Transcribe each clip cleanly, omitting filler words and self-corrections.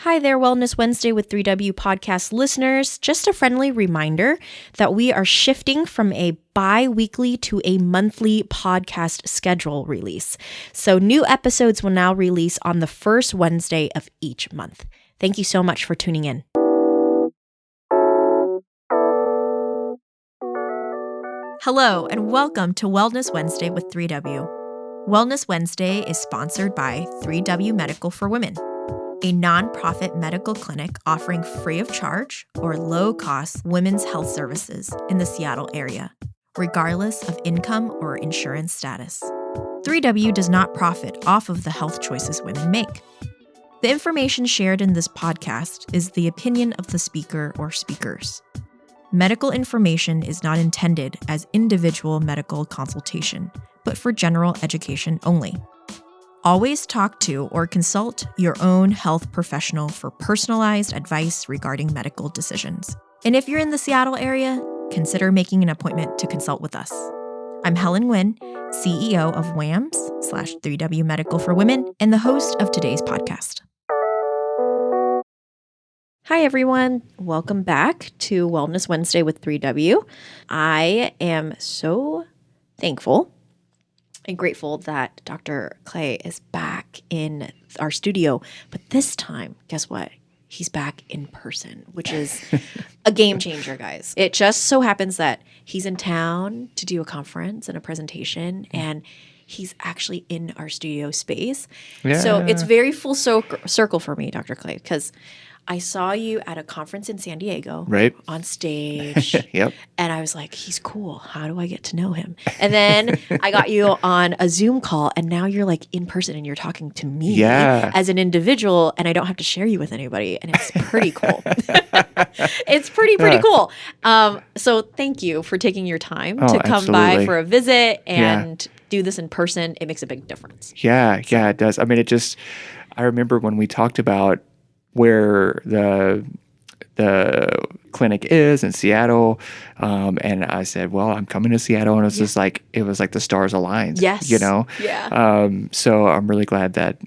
Hi there, Wellness Wednesday with 3W podcast listeners. Just a friendly reminder that we are shifting from a bi-weekly to a monthly podcast schedule release. So new episodes will now release on the first Wednesday of each month. Thank you so much for tuning in. Hello, and welcome to Wellness Wednesday with 3W. Wellness Wednesday is sponsored by 3W Medical for Women, a nonprofit medical clinic offering free of charge or low-cost women's health services in the Seattle area, regardless of income or insurance status. 3W does not profit off of the health choices women make. The information shared in this podcast is the opinion of the speaker or speakers. Medical information is not intended as individual medical consultation, but for general education only. Always talk to or consult your own health professional for personalized advice regarding medical decisions. And if you're in the Seattle area, consider making an appointment to consult with us. I'm Helen Nguyen, CEO of WAMS/3W Medical for Women and the host of today's podcast. Hi, everyone. Welcome back to Wellness Wednesday with 3W. I am so thankful and grateful that Dr. Clay is back in our studio. But this time, guess what? He's back in person, which is a game changer, guys. It just so happens that he's in town to do a conference and a presentation, and he's actually in our studio space. Yeah. So it's very full circle for me, Dr. Clay, because I saw you at a conference in San Diego, right, on stage. Yep. And I was like, he's cool. How do I get to know him? And then I got you on a Zoom call, and now you're like in person and you're talking to me as an individual, and I don't have to share you with anybody. And it's pretty cool. It's pretty cool. So thank you for taking your time to come by for a visit and do this in person. It makes a big difference. Yeah, it does. I mean, I remember when we talked about where the clinic is in Seattle, and I said, "Well, I'm coming to Seattle," and it was just like the stars aligned. Yes, you know. Yeah. So I'm really glad that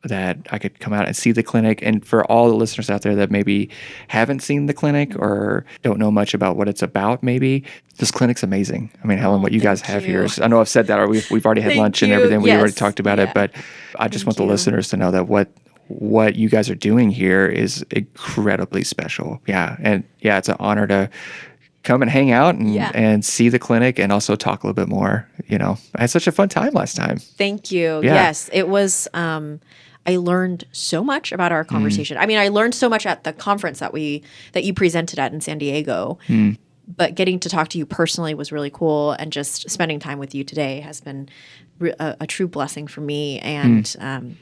I could come out and see the clinic. And for all the listeners out there that maybe haven't seen the clinic or don't know much about what it's about, maybe this clinic's amazing. I mean, Helen, what you guys have here is, I know I've said that, or we've already had lunch and everything. We already talked about it, but I just want the listeners to know that what you guys are doing here is incredibly special. Yeah. And it's an honor to come and hang out and see the clinic and also talk a little bit more. You know, I had such a fun time last time. Thank you. Yeah. Yes, it was, I learned so much about our conversation. I mean, I learned so much at the conference that you presented at in San Diego, but getting to talk to you personally was really cool. And just spending time with you today has been a true blessing for me. And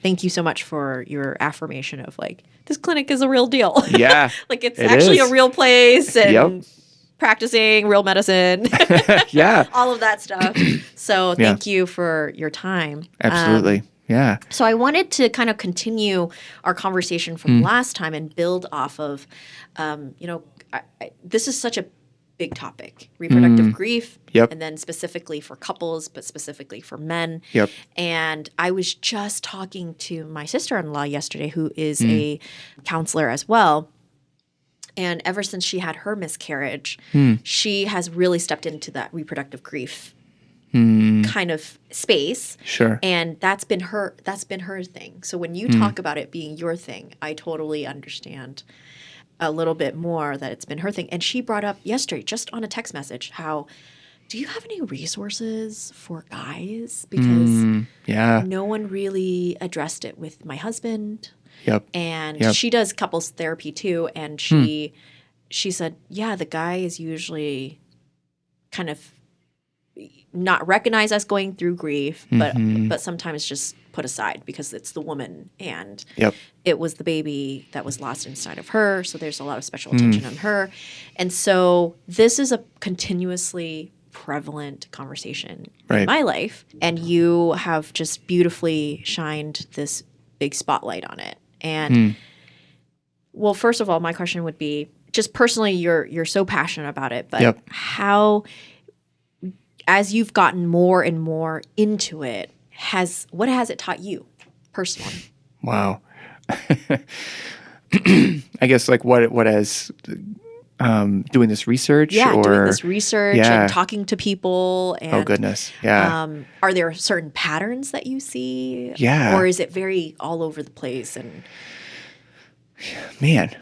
thank you so much for your affirmation of like, this clinic is a real deal. Yeah. Like it's actually a real place and practicing real medicine. All of that stuff. So thank you for your time. Absolutely. Yeah. So I wanted to kind of continue our conversation from last time and build off of, this is such a big topic, reproductive grief, and then specifically for couples, but specifically for men. Yep. And I was just talking to my sister-in-law yesterday, who is a counselor as well. And ever since she had her miscarriage, she has really stepped into that reproductive grief kind of space. Sure. And that's been her thing. So when you talk about it being your thing, I totally understand a little bit more that it's been her thing. And she brought up yesterday, just on a text message, how, do you have any resources for guys? Because no one really addressed it with my husband. Yep. And she does couples therapy too. And she said, the guy is usually kind of not recognized as going through grief, but sometimes just put aside because it's the woman and it was the baby that was lost inside of her. So there's a lot of special attention on her. And so this is a continuously prevalent conversation in my life. And you have just beautifully shined this big spotlight on it. And well, first of all, my question would be, just personally, you're so passionate about it, but how, as you've gotten more and more into it, what has it taught you personally? Wow. I guess like what as doing this research? Yeah, or doing this research Yeah. and talking to people. And, Oh goodness, yeah, are there certain patterns that you see? Yeah. Or is it very all over the place? And man.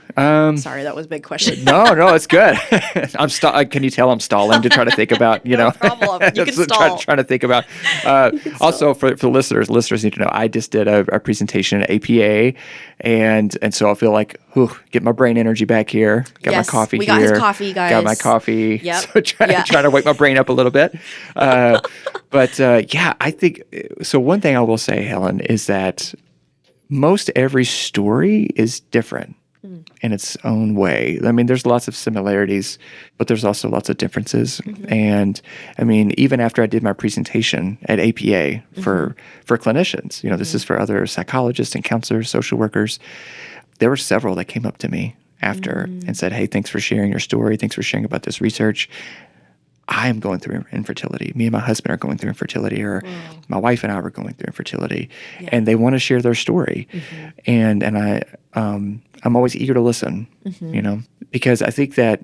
sorry, that was a big question. No, it's good. Can you tell I'm stalling to try to think about, No problem. You can So stall. trying to think about. Also, for the listeners need to know, I just did a presentation at APA, and so I feel like, get my brain energy back here. Got Yes, my coffee we here. got his coffee, Got my guys. coffee. Yep. So trying to wake my brain up a little bit. But I think so. One thing I will say, Helen, is that most every story is different in its own way. I mean, there's lots of similarities, but there's also lots of differences. And I mean, even after I did my presentation at APA for clinicians, this is for other psychologists and counselors, social workers, there were several that came up to me after and said, "Hey, thanks for sharing your story. Thanks for sharing about this research. I am going through infertility. Me and my husband are going through infertility, or my wife and I were going through infertility," and they want to share their story. And I'm always eager to listen, because I think that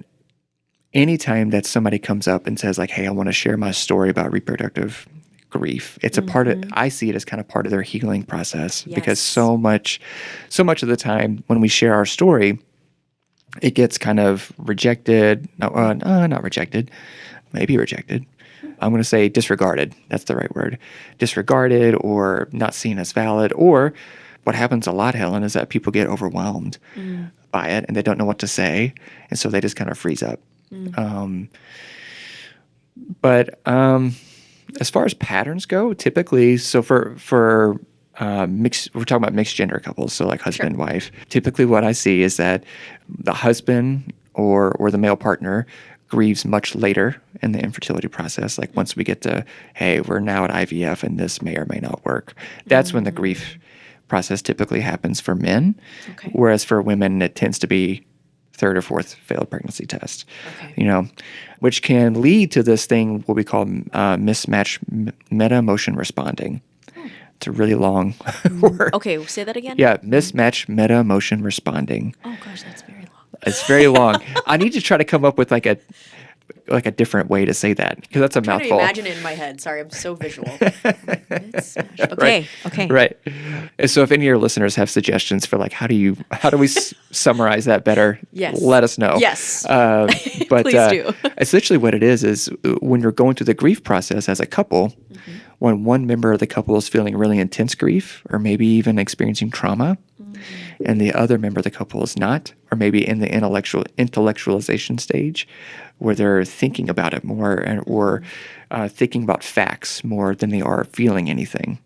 anytime that somebody comes up and says like, "Hey, I want to share my story about reproductive grief," it's a part of, I see it as kind of part of their healing process, because so much of the time when we share our story, it gets kind of rejected. No, not rejected. Maybe rejected. I'm going to say disregarded. That's the right word. Disregarded, or not seen as valid. Or what happens a lot, Helen, is that people get overwhelmed by it and they don't know what to say. And so they just kind of freeze up. But as far as patterns go, typically, so for mixed, we're talking about mixed gender couples, so like husband and wife. Typically what I see is that the husband or the male partner grieves much later in the infertility process. Like once we get to, hey, we're now at IVF and this may or may not work. That's when the grief process typically happens for men. Okay. Whereas for women, it tends to be third or fourth failed pregnancy test, which can lead to this thing, what we call mismatch meta-emotion responding. It's a really long word. Okay, say that again. Yeah, mismatch meta-emotion responding. Oh gosh, that's very long. It's very long. I need to try to come up with like a different way to say that, because that's a I'm trying mouthful. to imagine it in my head. Sorry, I'm so visual. Okay. Right. And so if any of your listeners have suggestions for like, how do we summarize that better? Yes. Let us know. Yes. But Please do. Essentially what it is when you're going through the grief process as a couple, when one member of the couple is feeling really intense grief, or maybe even experiencing trauma, and the other member of the couple is not, or maybe in the intellectualization stage, where they're thinking about it more, or thinking about facts more than they are feeling anything.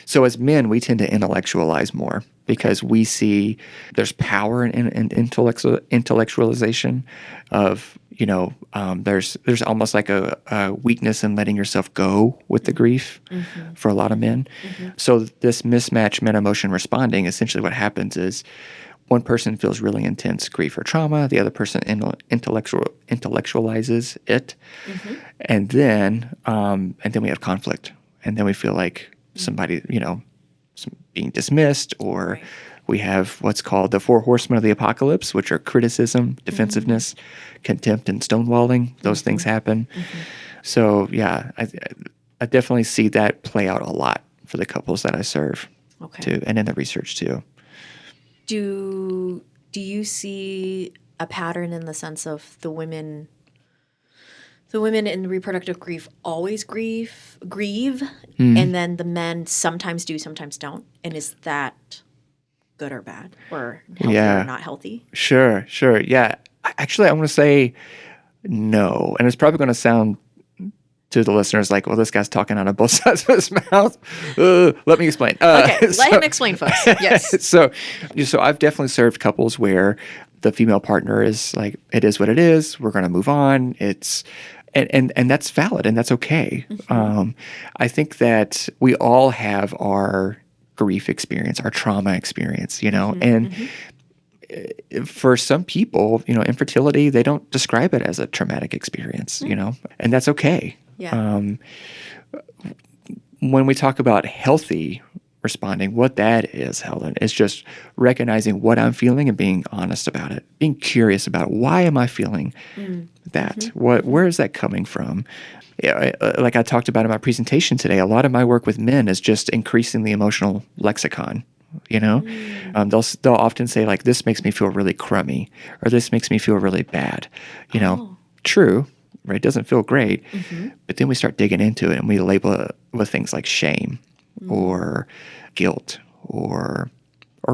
So as men, we tend to intellectualize more, because we see there's power in intellectualization of, there's almost like a weakness in letting yourself go with the grief for a lot of men. So this mismatch meta-emotion responding, essentially what happens is one person feels really intense grief or trauma, the other person intellectualizes it, and then we have conflict, and then we feel like somebody, being dismissed, or we have what's called the 4 horsemen of the apocalypse, which are criticism, defensiveness, contempt, and stonewalling. Those things happen. So yeah, I definitely see that play out a lot for the couples that I serve too, and in the research too. Do you see a pattern in the sense of the women in reproductive grief always grieve, and then the men sometimes do, sometimes don't? And is that good or bad, or healthy or not healthy? Sure. Yeah. Actually, I want to say no. And it's probably going to sound to the listeners like, well, this guy's talking out of both sides of his mouth. Let me explain. Okay, let him explain, folks. Yes. So I've definitely served couples where the female partner is like, it is what it is. We're going to move on. And that's valid, and that's okay. I think that we all have our grief experience, our trauma experience, and for some people, infertility, they don't describe it as a traumatic experience, and that's okay. Yeah. When we talk about healthy responding. What that is, Helen, is just recognizing what I'm feeling and being honest about it, being curious about why am I feeling that? Where is that coming from? Yeah, like I talked about in my presentation today, a lot of my work with men is just increasing the emotional lexicon. They'll often say like, "This makes me feel really crummy," or "This makes me feel really bad." True, right? It doesn't feel great, but then we start digging into it and we label it with things like shame or guilt or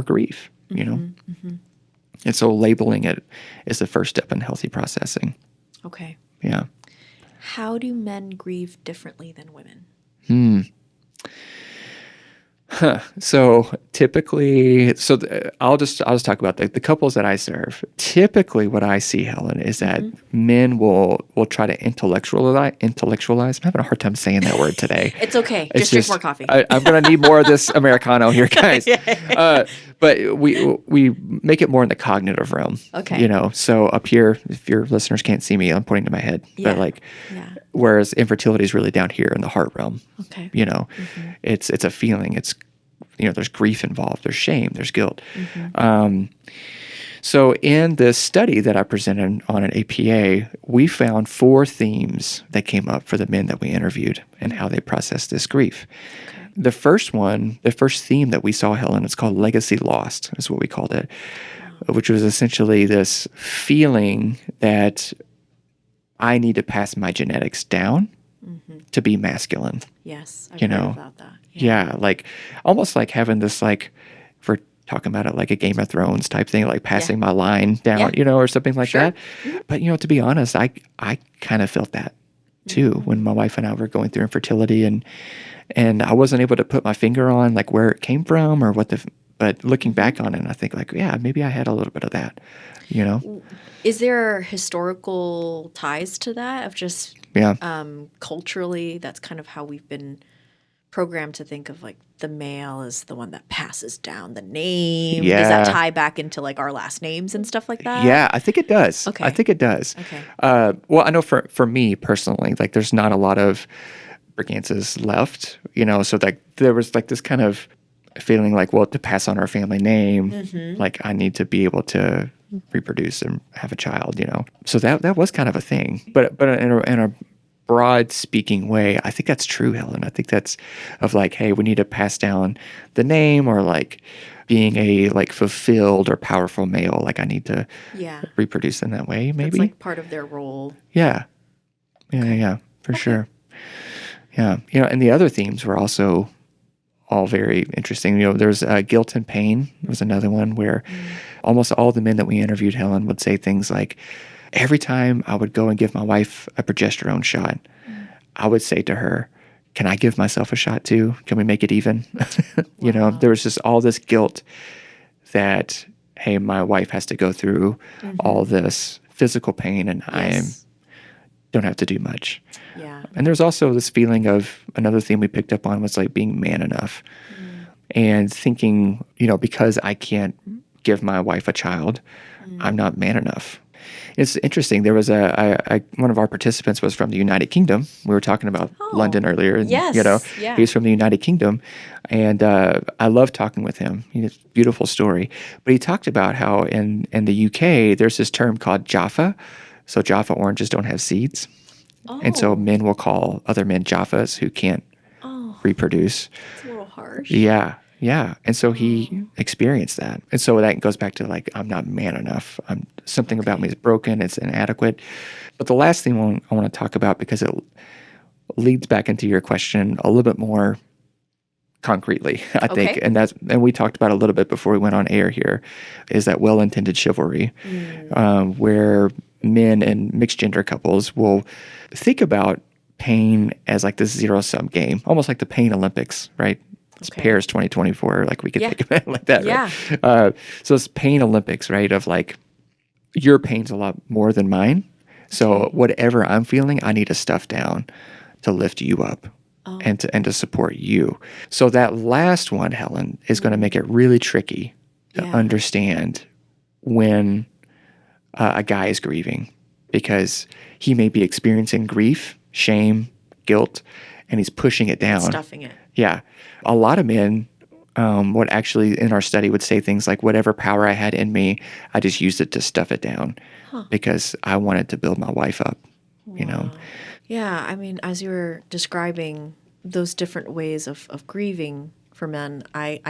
grief. And so labeling it is the first step in healthy processing. Okay. Yeah. How do men grieve differently than women? So typically, I'll just talk about the couples that I serve. Typically, what I see, Helen, is that men will try to intellectualize. I'm having a hard time saying that word today. It's okay. Just drink more coffee. I'm going to need more of this Americano here, guys. But we make it more in the cognitive realm. Okay. So up here, if your listeners can't see me, I'm pointing to my head. Yeah. But whereas infertility is really down here in the heart realm. Okay. It's a feeling. It's there's grief involved. There's shame. There's guilt. So in the study that I presented on an APA, we found 4 themes that came up for the men that we interviewed and how they processed this grief. Okay. The first theme that we saw, Helen, it's called legacy lost, is what we called it, which was essentially this feeling that I need to pass my genetics down to be masculine. Yes, I've heard about that. Yeah, like almost like having this, like, if we're talking about it like a Game of Thrones type thing, like passing my line down, or something like that. But, to be honest, I kind of felt that too when my wife and I were going through infertility, and I wasn't able to put my finger on like where it came from or but looking back on it, I think like, yeah, maybe I had a little bit of that, Is there historical ties to that of just culturally, that's kind of how we've been programmed to think of like the male as the one that passes down the name. Yeah. Does that tie back into like our last names and stuff like that? Yeah, I think it does. Okay. I think it does. Okay. Well, I know for me personally, like there's not a lot of Brigances left, so like there was like this kind of feeling like, well, to pass on our family name, like I need to be able to reproduce and have a child, So that was kind of a thing. But in a broad speaking way, I think that's true, Helen. I think that's of like, hey, we need to pass down the name, or like being a like fulfilled or powerful male. Like I need to reproduce in that way, maybe. That's like part of their role. Yeah, for sure. Yeah, and the other themes were also all very interesting. There's guilt and pain was another one where almost all the men that we interviewed, Helen, would say things like, every time I would go and give my wife a progesterone shot, I would say to her, can I give myself a shot too? Can we make it even? There was just all this guilt that, hey, my wife has to go through all this physical pain and I don't have to do much. Yeah. And there's also this feeling of, another thing we picked up on was like being man enough and thinking, because I can't give my wife a child, I'm not man enough. It's interesting. There was one of our participants was from the United Kingdom. We were talking about London earlier. And, he's from the United Kingdom. And I love talking with him. It's a beautiful story. But he talked about how in the UK, there's this term called Jaffa. So Jaffa oranges don't have seeds. Oh. And so men will call other men Jaffas who can't reproduce. It's a little harsh. Yeah. And so he experienced that. And so that goes back to like, I'm not man enough. Something about me is broken. It's inadequate. But the last thing I want to talk about, because it leads back into your question a little bit more concretely, I think. And we talked about a little bit before we went on air here, is that well-intended chivalry, where men and mixed gender couples will think about pain as like this zero-sum game, almost like the Pain Olympics, right? It's Paris 2024, like we could think of it like that, right? So it's Pain Olympics, right? Of like, your pain's a lot more than mine. So whatever I'm feeling, I need to stuff down to lift you up and to support you. So that last one, Helen, is going to make it really tricky to understand when a guy is grieving, because he may be experiencing grief, shame, guilt, and he's pushing it down. Stuffing it. Yeah. A lot of men what actually in our study would say things like, whatever power I had in me, I just used it to stuff it down because I wanted to build my wife up, you know? Yeah, I mean, as you were describing those different ways of grieving for men, I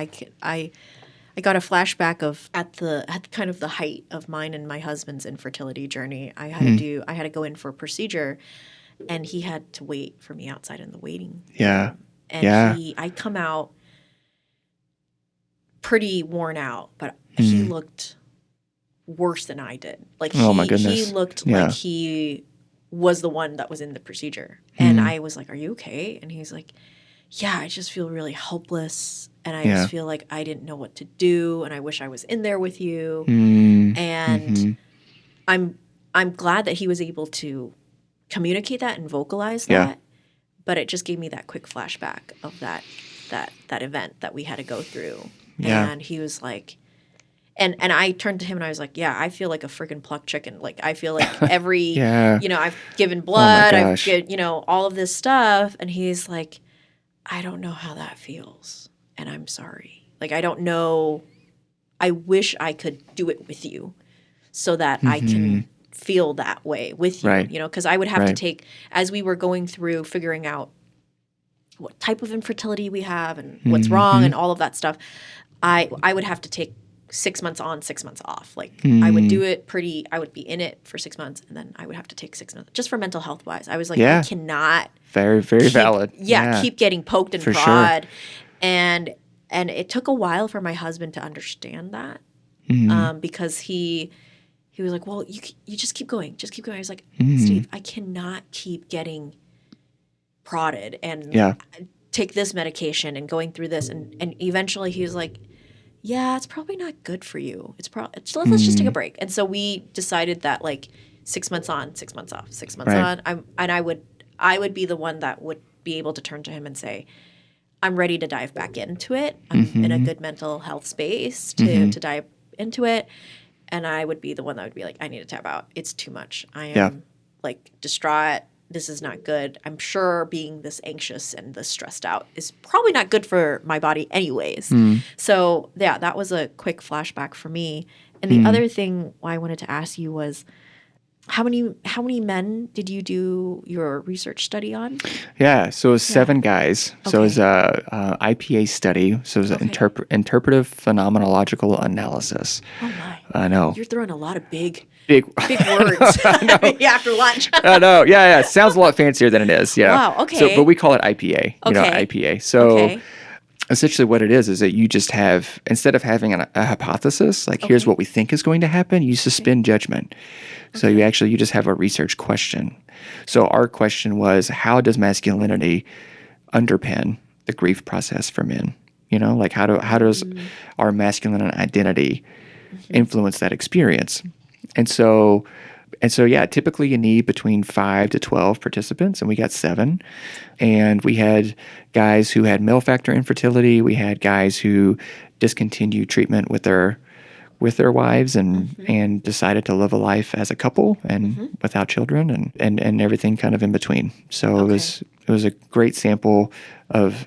got a flashback of at kind of the height of mine and my husband's infertility journey. I had to go in for a procedure, and he had to wait for me outside in the waiting room. And I come out pretty worn out, but he looked worse than I did. Like oh my goodness. He looked like he was the one that was in the procedure. And I was like, "Are you okay?" And he's like, "Yeah, I just feel really helpless, and I just feel like I didn't know what to do, and I wish I was in there with you." And I'm glad that he was able to communicate that and vocalize that. But it just gave me that quick flashback of that event that we had to go through. Yeah. And he was like, and I turned to him and I was like, "Yeah, I feel like a freaking plucked chicken. Like I feel like every, you know, I've given blood, I've given, you know, all of this stuff." And he's like, "I don't know how that feels, and I'm sorry. Like I don't know. I wish I could do it with you, so that I can feel that way with you. You know, because I would have to take, as we were going through figuring out what type of infertility we have and what's wrong and all of that stuff, I would have to take 6 months on, 6 months off. Like I would do it I would be in it for 6 months, and then I would have to take 6 months just for mental health wise. I was like, I cannot. Very, very valid. Yeah, keep getting poked and prod. Sure. And it took a while for my husband to understand that because he was like, "Well, you just keep going. Just keep going." I was like, "Steve, I cannot keep getting prodded and take this medication and going through this." And eventually he was like, "Yeah, it's probably not good for you. Let's just take a break." And so we decided that like 6 months on, 6 months off, 6 months on. I would be the one that would be able to turn to him and say, "I'm ready to dive back into it. I'm in a good mental health space to dive into it." And I would be the one that would be like, "I need to tap out. It's too much. I am like distraught. This is not good. I'm sure being this anxious and this stressed out is probably not good for my body anyways." So yeah, that was a quick flashback for me. And the other thing I wanted to ask you was, how many men did you do your research study on? Yeah, so it was 7 guys. So it was a IPA study. So it was an interpretive phenomenological analysis. Oh my! I know you're throwing a lot of big words after lunch. I know. Yeah. It sounds a lot fancier than it is. Yeah. Wow. Okay. So, but we call it IPA. You know, IPA. So. Essentially what it is that you just have, instead of having a hypothesis, like here's what we think is going to happen, you suspend judgment. So you just have a research question. So our question was, how does masculinity underpin the grief process for men? You know, like how does our masculine identity influence that experience? And so typically you need between 5 to 12 participants, and we got 7. And we had guys who had male factor infertility. We had guys who discontinued treatment with their wives and decided to live a life as a couple and without children and everything kind of in between. So it was a great sample of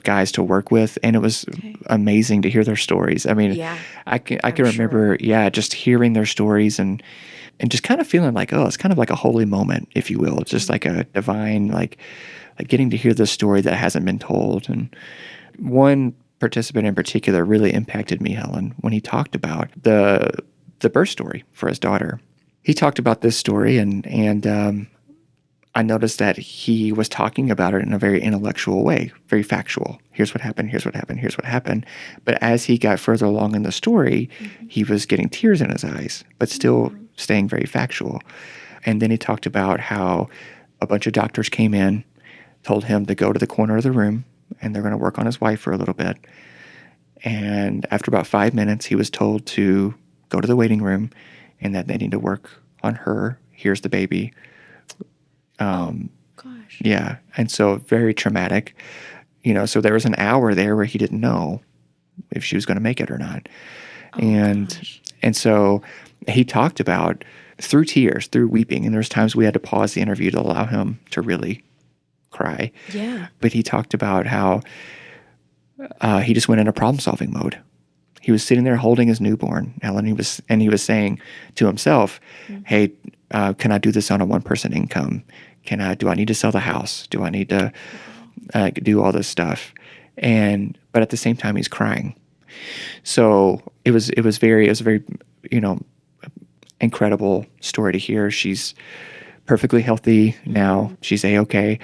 guys to work with, and it was amazing to hear their stories. I mean, I can remember, just hearing their stories and just kind of feeling like, oh, it's kind of like a holy moment, if you will. It's just like a divine, like getting to hear this story that hasn't been told. And one participant in particular really impacted me, Helen, when he talked about the birth story for his daughter. He talked about this story, and I noticed that he was talking about it in a very intellectual way, very factual. Here's what happened, here's what happened, here's what happened. But as he got further along in the story, he was getting tears in his eyes, but still staying very factual. And then he talked about how a bunch of doctors came in, told him to go to the corner of the room, and they're going to work on his wife for a little bit. And after about 5 minutes, he was told to go to the waiting room and that they need to work on her. Here's the baby. Gosh. Yeah. And so very traumatic, so there was an hour there where he didn't know if she was going to make it or not. And so he talked about through tears, through weeping, and there's times we had to pause the interview to allow him to really cry. Yeah. But he talked about how he just went into problem-solving mode. He was sitting there holding his newborn, Ellen. He was saying to himself, "Hey, can I do this on a one-person income? Do I need to sell the house? Do I need to do all this stuff?" But at the same time, he's crying. So it was a very, incredible story to hear. She's perfectly healthy now. She's A-okay.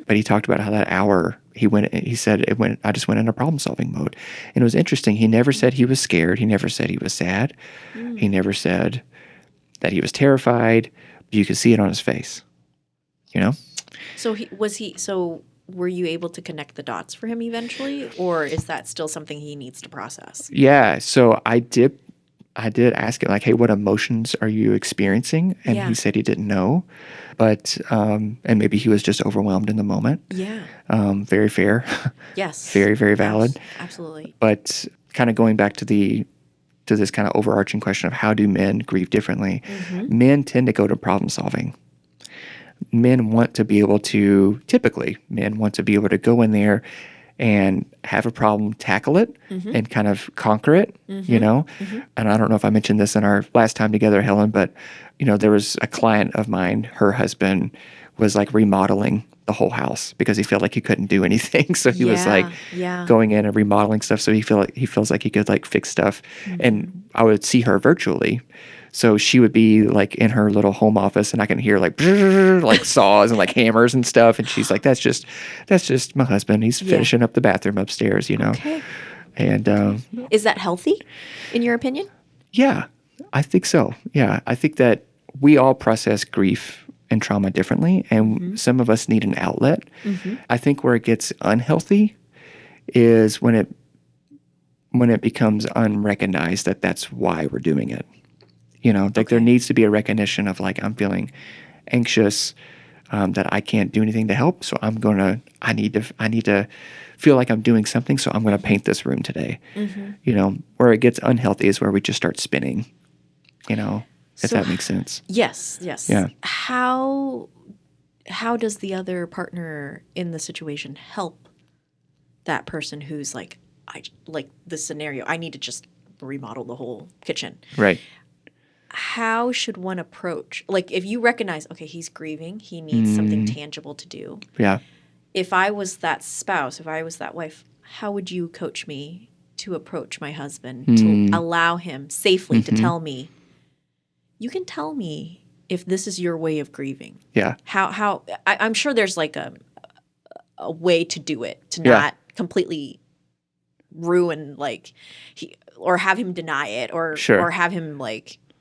But he talked about how that hour I just went into problem solving mode. And it was interesting. He never said he was scared. He never said he was sad. He never said that he was terrified. But you could see it on his face, So were you able to connect the dots for him eventually, or is that still something he needs to process? Yeah. So I did ask him, like, hey, what emotions are you experiencing? And he said he didn't know, but, and maybe he was just overwhelmed in the moment. Yeah. Very fair. Yes. Very, very valid. Yes, absolutely. But kind of going back to this kind of overarching question of how do men grieve differently, men tend to go to problem solving. Men want to be able to go in there and have a problem, tackle it, and kind of conquer it, And I don't know if I mentioned this in our last time together, Helen, but, there was a client of mine, her husband was like remodeling the whole house because he felt like he couldn't do anything. So he was like going in and remodeling stuff. So he feels like he could like fix stuff. And I would see her virtually. So she would be like in her little home office, and I can hear like like saws and like hammers and stuff. And she's like, "That's just my husband. He's finishing up the bathroom upstairs, Okay. And is that healthy, in your opinion? Yeah, I think so. Yeah, I think that we all process grief and trauma differently, and some of us need an outlet. I think where it gets unhealthy is when it becomes unrecognized that that's why we're doing it. There needs to be a recognition of like, I'm feeling anxious, that I can't do anything to help. So I need to feel like I'm doing something. So I'm going to paint this room today. Where it gets unhealthy is where we just start spinning, if that makes sense. Yes. Yeah. How does the other partner in the situation help that person who's like this scenario, I need to just remodel the whole kitchen. Right. How should one approach? Like, if you recognize, okay, he's grieving, he needs something tangible to do. Yeah. If I was that spouse, if I was that wife, how would you coach me to approach my husband, to allow him safely to tell me, you can tell me if this is your way of grieving? Yeah. I'm sure there's like a way to do it, to not completely ruin or have him deny it or have him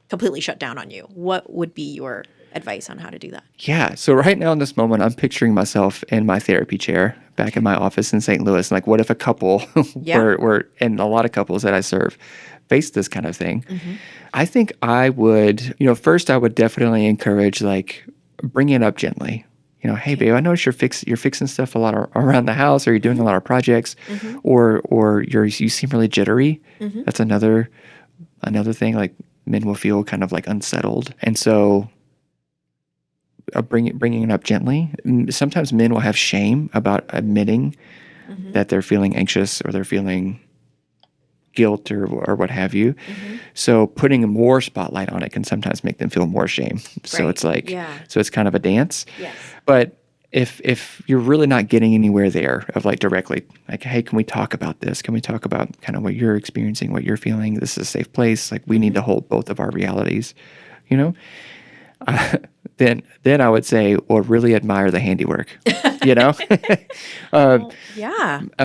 completely shut down on you. What would be your advice on how to do that? Yeah. So right now in this moment, I'm picturing myself in my therapy chair back in my office in St. Louis. Like, what if a couple and a lot of couples that I serve face this kind of thing? I think I would, first I would definitely encourage bring it up gently. Hey babe, I notice you're fixing stuff a lot around the house, or you're doing a lot of projects, or you seem really jittery. That's another thing. Like, men will feel kind of unsettled, and so bringing it up gently. Sometimes men will have shame about admitting that they're feeling anxious or they're feeling guilt or what have you. So putting more spotlight on it can sometimes make them feel more shame. So it's so it's kind of a dance. Yes. But if you're really not getting anywhere there of directly, hey, can we talk about this? Can we talk about kind of what you're experiencing, what you're feeling? This is a safe place. We need to hold both of our realities, then I would say, or really admire the handiwork,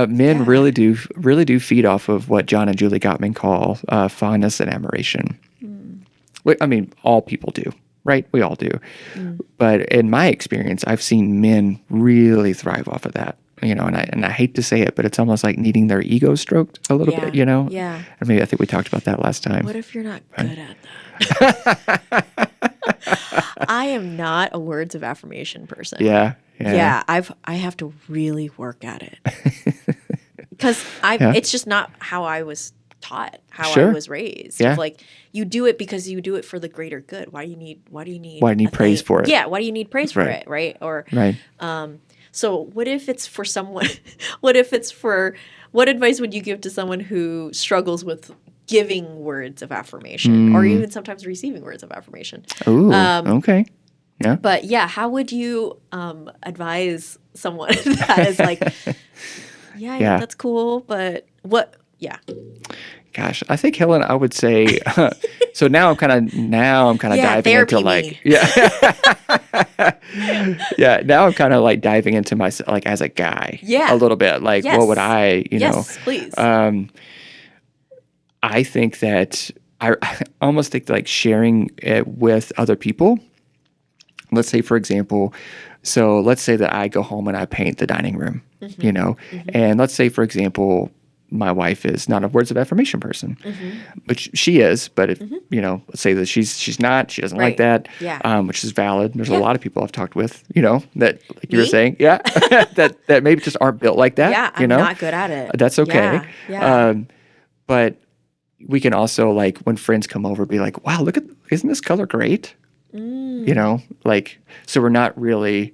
Men really do feed off of what John and Julie Gottman call fondness and admiration. I mean, all people do. Right? We all do. But in my experience, I've seen men really thrive off of that, and I hate to say it, but it's almost like needing their ego stroked a little bit, Yeah. Or maybe I think we talked about that last time. What if you're not good at that? I am not a words of affirmation person. Yeah. I have to really work at it. Because it's just not how I was taught, how I was raised. Yeah. You do it because you do it for the greater good. Why do you need praise for it? Yeah, why do you need praise for it, right? Or right. So what if it's for someone, what advice would you give to someone who struggles with giving words of affirmation or even sometimes receiving words of affirmation? Ooh, okay. Yeah. But yeah, how would you advise someone that is like, yeah, that's cool, but what? Yeah. Gosh, I think Helen, I would say. So now I'm kind of diving into like yeah. Now I'm kind of like diving into myself like as a guy a little bit. Like what would I please. I think that I almost think like sharing it with other people. Let's say, for example, so let's say that I go home and I paint the dining room, and let's say, for example, my wife is not a words of affirmation person, which she is, but if, let's say that she's not, she doesn't like that, which is valid. There's a lot of people I've talked with, that like you were saying, that maybe just aren't built like that. Yeah, I'm not good at it. That's okay. Yeah. But we can also like when friends come over, be like, wow, isn't this color great? Like, so we're not really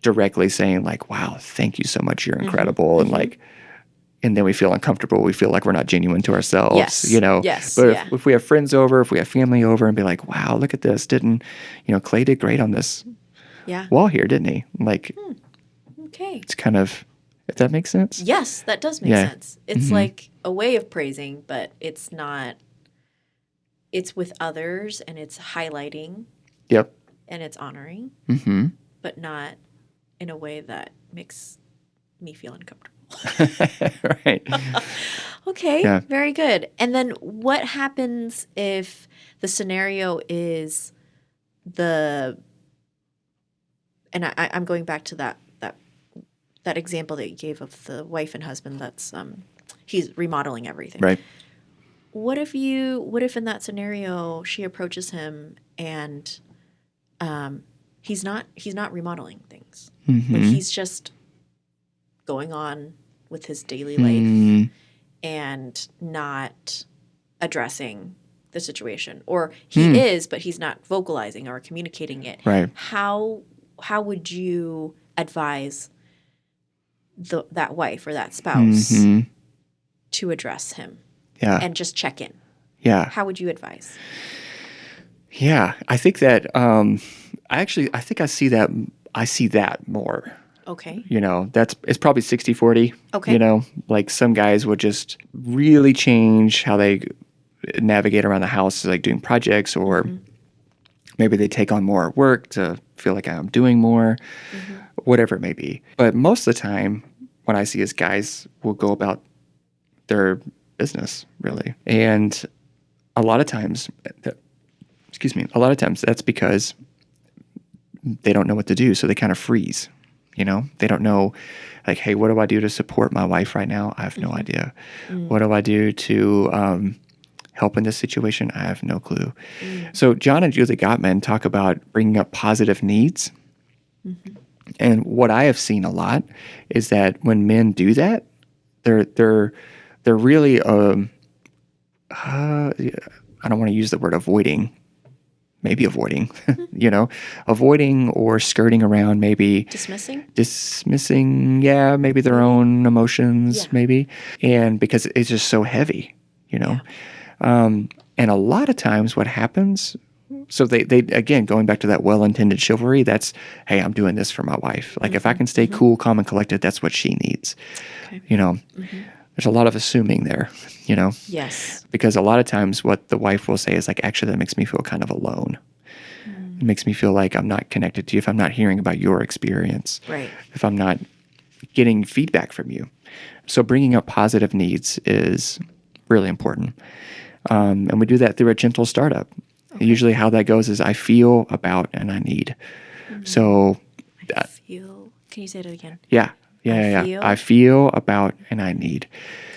directly saying like, wow, thank you so much. You're incredible. And like, and then we feel uncomfortable. We feel like we're not genuine to ourselves, Yes. But if we have friends over, if we have family over and be like, wow, look at this. Clay did great on this wall here, didn't he? Like, okay. It's kind of, if that makes sense. Yes, that does make sense. It's like a way of praising, but it's not, it's with others and it's highlighting. Yep. And it's honoring, but not in a way that makes me feel uncomfortable. Right. Okay. Yeah. Very good. And then what happens if the scenario is and I'm going back to that example that you gave of the wife and husband that's he's remodeling everything. Right. What if in that scenario she approaches him and he's not remodeling things. Like he's just going on with his daily life and not addressing the situation, or he is, but he's not vocalizing or communicating it. Right. How would you advise that wife or that spouse to address him? Yeah. And just check in. Yeah. How would you advise? Yeah, I think that I see that more. Okay. It's probably 60-40. Okay. Like some guys would just really change how they navigate around the house, like doing projects, or maybe they take on more work to feel like I'm doing more, whatever it may be. But most of the time, what I see is guys will go about their business, really. And a lot of times that's because they don't know what to do. So they kind of freeze, they don't know like, hey, what do I do to support my wife right now? I have no idea. What do I do to help in this situation? I have no clue. So John and Julie Gottman talk about bringing up positive needs. And what I have seen a lot is that when men do that, they're really, I don't want to use the word avoiding, maybe avoiding, avoiding or skirting around, maybe dismissing, maybe their own emotions, maybe. And because it's just so heavy, and a lot of times what happens, so they again, going back to that well-intended chivalry, that's, hey, I'm doing this for my wife. Like if I can stay cool, calm, and collected, that's what she needs, There's a lot of assuming there, Yes. Because a lot of times what the wife will say is like, actually, that makes me feel kind of alone. It makes me feel like I'm not connected to you if I'm not hearing about your experience. Right. If I'm not getting feedback from you. So bringing up positive needs is really important. And we do that through a gentle startup. Okay. Usually how that goes is I feel about and I need. So can you say it again? Yeah. I feel about and I need.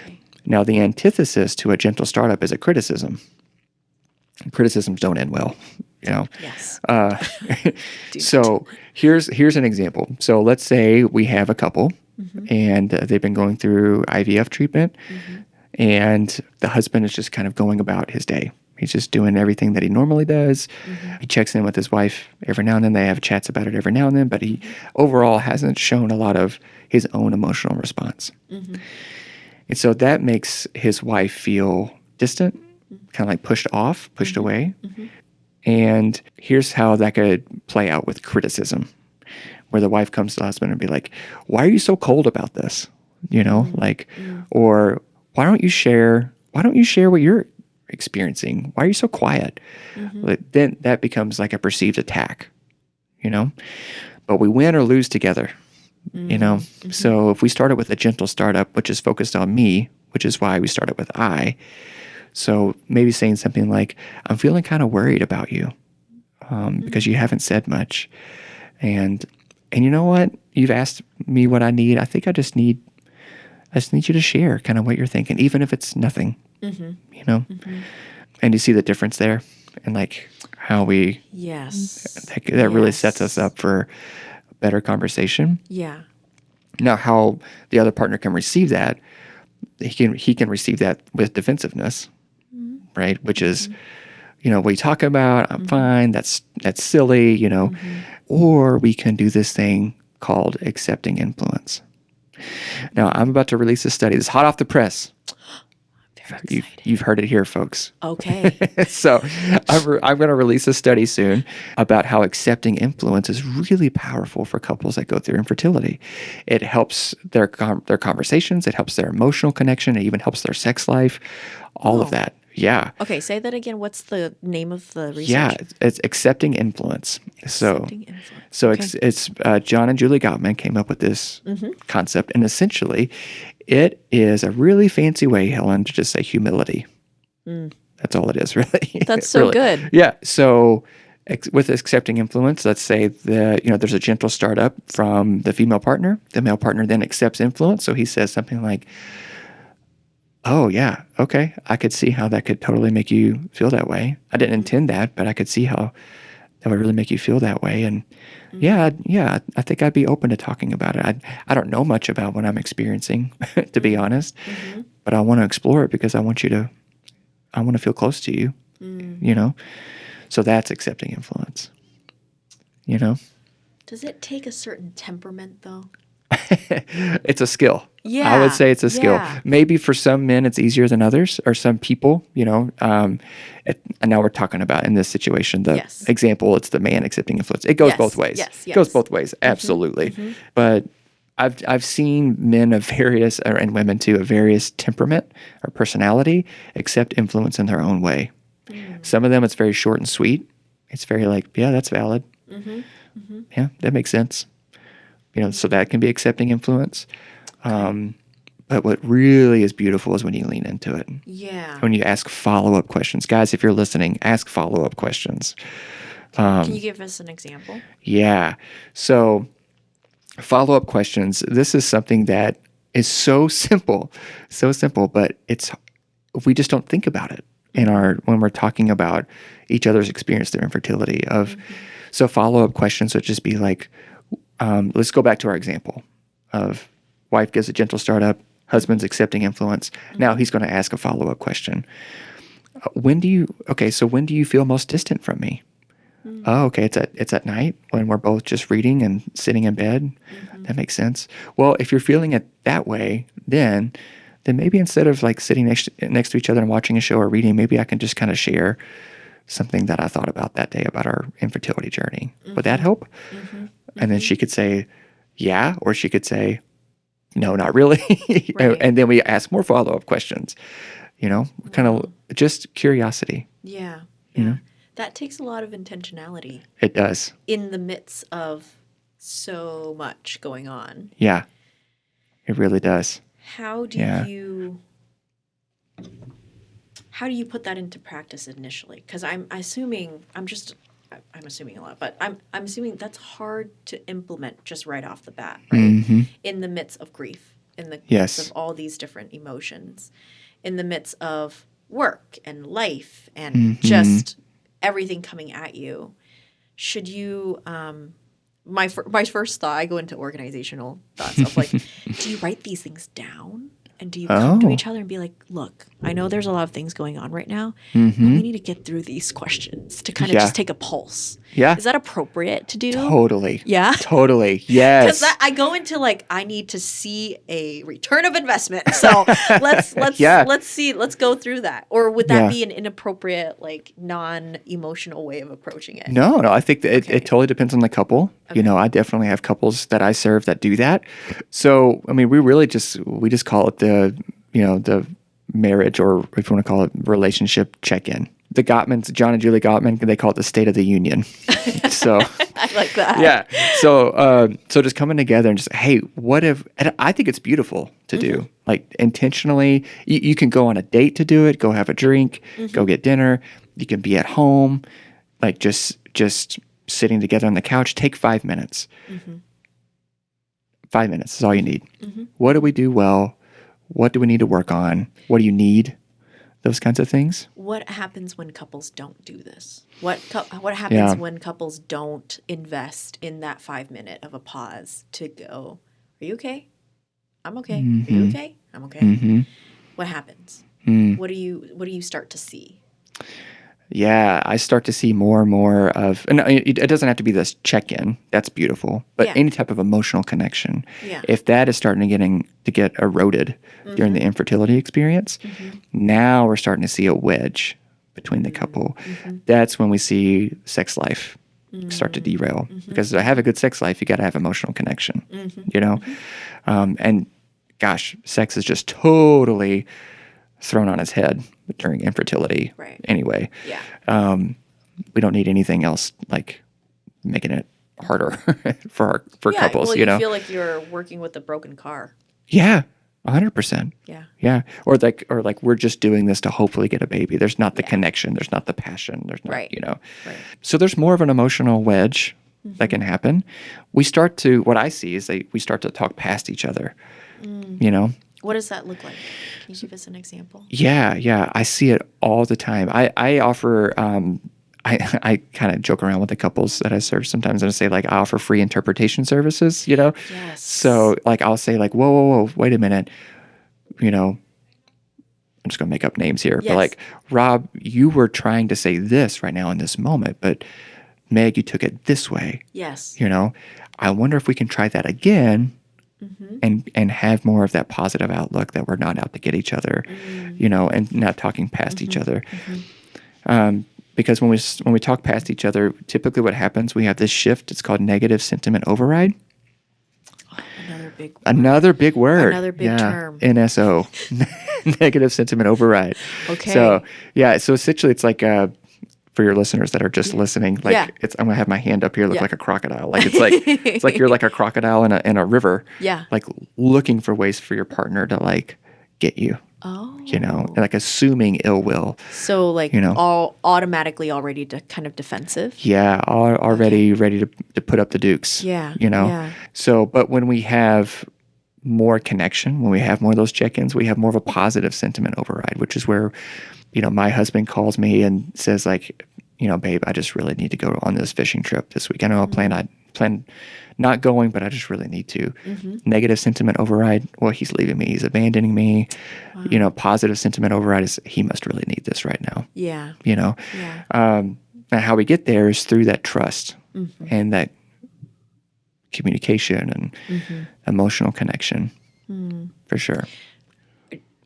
Okay. Now, the antithesis to a gentle startup is a criticism. Criticisms don't end well, Yes. So here's an example. So let's say we have a couple and they've been going through IVF treatment and the husband is just kind of going about his day. He's just doing everything that he normally does. He checks in with his wife every now and then. They have chats about it every now and then, but he overall hasn't shown a lot of his own emotional response. And so that makes his wife feel distant, kind of like pushed off, pushed away. And here's how that could play out with criticism, where the wife comes to the husband and be like, why are you so cold about this? Or why don't you share what you're experiencing? Why are you so quiet? Then that becomes like a perceived attack, but we win or lose together, So if we started with a gentle startup, which is focused on me, which is why we started with I. So maybe saying something like, I'm feeling kind of worried about you because you haven't said much. And you know what? You've asked me what I need. I think I just need you to share kind of what you're thinking, even if it's nothing, And you see the difference there and like how we, that really sets us up for a better conversation. Yeah. Now, how the other partner can receive that, he can receive that with defensiveness, right? Which is, what are you talking about? I'm fine. That's silly, Or we can do this thing called accepting influence. Now, I'm about to release a study. This is hot off the press. You've heard it here, folks. Okay. So I'm going to release a study soon about how accepting influence is really powerful for couples that go through infertility. It helps their conversations. It helps their emotional connection. It even helps their sex life. All of that. Yeah. Okay, say that again. What's the name of the research? Yeah, it's accepting influence. It's John and Julie Gottman came up with this concept, and essentially, it is a really fancy way, Helen, to just say humility. That's all it is, really. That's so good. Yeah. So with accepting influence, let's say there's a gentle startup from the female partner. The male partner then accepts influence, so he says something like, oh, yeah, okay, I could see how that could totally make you feel that way. I didn't intend that, but I could see how that would really make you feel that way. And I think I'd be open to talking about it. I don't know much about what I'm experiencing, to be honest, but I want to explore it because I want to feel close to you, So that's accepting influence, Does it take a certain temperament, though? It's a skill. Yeah. I would say it's a skill. Yeah. Maybe for some men it's easier than others, or some people, and now we're talking about in this situation, the example, it's the man accepting influence. It goes both ways. Yes. It goes both ways. Absolutely. But I've seen men of various, and women too, of various temperament or personality accept influence in their own way. Some of them, it's very short and sweet. It's very like, yeah, that's valid. Yeah, that makes sense. So that can be accepting influence. But what really is beautiful is when you lean into it. Yeah. When you ask follow-up questions. Guys, if you're listening, ask follow-up questions. Can you give us an example? Yeah. So follow-up questions, this is something that is so simple, but we just don't think about it when we're talking about each other's experience through infertility. So follow-up questions would just be like, let's go back to our example of wife gives a gentle startup, husband's accepting influence. Now he's going to ask a follow-up question. When do you feel most distant from me? Oh, okay. It's at night when we're both just reading and sitting in bed. That makes sense. Well, if you're feeling it that way, then maybe instead of like sitting next to each other and watching a show or reading, maybe I can just kind of share something that I thought about that day about our infertility journey. Would that help? And then she could say, yeah, or she could say, no, not really. Right. And then we ask more follow-up questions, kind of just curiosity. Yeah. That takes a lot of intentionality. It does. In the midst of so much going on. Yeah, it really does. How do you put that into practice initially? Because I'm assuming a lot, but I'm assuming that's hard to implement just right off the bat, right? In the midst of grief, in the midst of all these different emotions, in the midst of work and life and just everything coming at you. Should you, my first thought, I go into organizational thoughts of like, do you write these things down And do you come to each other and be like, look, I know there's a lot of things going on right now, but we need to get through these questions to kind of just take a pulse. Yeah. Is that appropriate to do? Totally. Yeah. Totally. Yes. Because I go into like, I need to see a return of investment. So let's see, let's go through that. Or would that be an inappropriate, like non-emotional way of approaching it? No, I think that it totally depends on the couple. Okay. You know, I definitely have couples that I serve that do that. So, I mean, we just call it the marriage, or if you want to call it relationship check-in. The Gottmans, John and Julie Gottman, they call it the State of the Union. So I like that. Yeah. So just coming together and just, hey, and I think it's beautiful to do. Like intentionally, you can go on a date to do it, go have a drink, go get dinner. You can be at home, like just sitting together on the couch. Take 5 minutes. 5 minutes is all you need. What do we do well? What do we need to work on? What do you need? Those kinds of things. What happens when couples don't do this? What happens when couples don't invest in that 5 minute of a pause to go, are you okay? I'm okay. Are you okay? I'm okay. What happens? What do you start to see? Yeah, I start to see more and more of, and it doesn't have to be this check-in. That's beautiful. But any type of emotional connection. Yeah. If that is starting to get eroded during the infertility experience, now we're starting to see a wedge between the couple. That's when we see sex life start to derail. Because to have a good sex life, you got to have emotional connection, you know? And gosh, sex is just totally thrown on its head during infertility. Right. Anyway. Yeah. We don't need anything else like making it harder for couples, well, you know. You feel like you're working with a broken car. Yeah. 100%. Yeah. Yeah. Or like we're just doing this to hopefully get a baby. There's not the connection, there's not the passion, there's not, you know. Right. So there's more of an emotional wedge that can happen. What I see is we start to talk past each other. You know. What does that look like? Can you give us an example? Yeah. I see it all the time. I offer, I kind of joke around with the couples that I serve sometimes, and I say, like, I offer free interpretation services, you know? Yes. So, like, I'll say, like, whoa, wait a minute. You know, I'm just going to make up names here. Yes. But, like, Rob, you were trying to say this right now in this moment, but Meg, you took it this way. Yes. You know? I wonder if we can try that again. And have more of that positive outlook that we're not out to get each other, you know, and not talking past each other. Because when we talk past each other, typically what happens, we have this shift. It's called negative sentiment override. Another big word. Another big term. NSO. Negative sentiment override. Okay. So essentially it's like for your listeners that are just listening, like I'm gonna have my hand up here, look like a crocodile. Like it's like you're like a crocodile in a river. Yeah. Like looking for ways for your partner to like get you. Oh. You know, and like assuming ill will. So like, you know, all automatically already kind of defensive. Yeah, already ready to put up the dukes. Yeah. You know. Yeah. So, but when we have more connection, when we have more of those check-ins, we have more of a positive sentiment override, which is where, you know, my husband calls me and says, like, you know, babe, I just really need to go on this fishing trip this week. I know I plan not going, but I just really need to. Negative sentiment override, well, he's leaving me. He's abandoning me. Wow. You know, positive sentiment override is he must really need this right now. Yeah. You know? Yeah. Now how we get there is through that trust and that communication and emotional connection, for sure.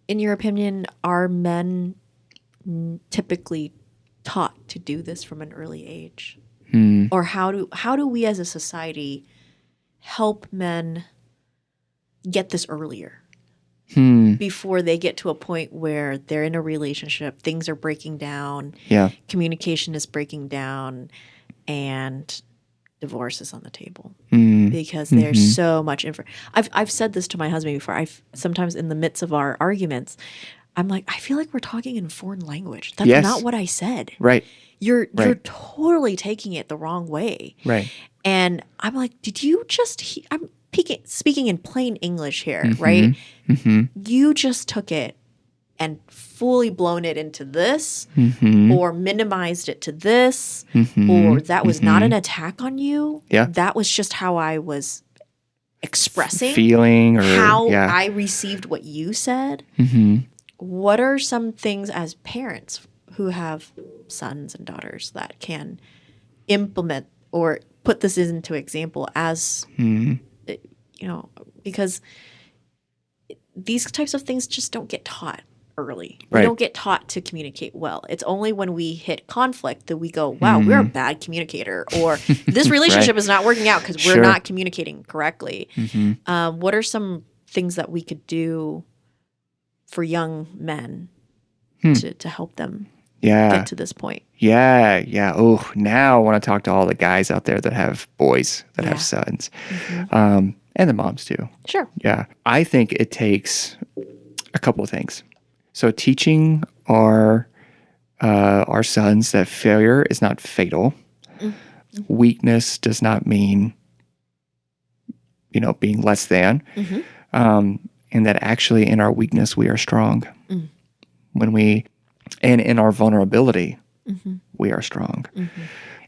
In your opinion, are men typically taught to do this from an early age? Or how do we as a society help men get this earlier before they get to a point where they're in a relationship, things are breaking down, communication is breaking down, and divorce is on the table because there's so much I've said this to my husband before. I've sometimes in the midst of our arguments, I'm like, I feel like we're talking in a foreign language. That's not what I said. Right. You're totally taking it the wrong way. Right. And I'm like, did you just I'm speaking in plain English here, right? You just took it and fully blown it into this or minimized it to this or that was not an attack on you. Yeah. That was just how I was expressing feeling or how yeah. I received what you said. Mm-hmm. What are some things as parents who have sons and daughters that can implement or put this into example as, because these types of things just don't get taught early. We Right. don't get taught to communicate well. It's only when we hit conflict that we go, wow, we're a bad communicator, or this relationship is not working out because we're Sure. not communicating correctly. Mm-hmm. What are some things that we could do for young men to help them get to this point? Yeah. Oh, now I want to talk to all the guys out there that have boys, that have sons, and the moms too. Sure. Yeah. I think it takes a couple of things. So teaching our sons that failure is not fatal. Weakness does not mean, being less than. And that actually in our weakness, we are strong. And in our vulnerability, we are strong.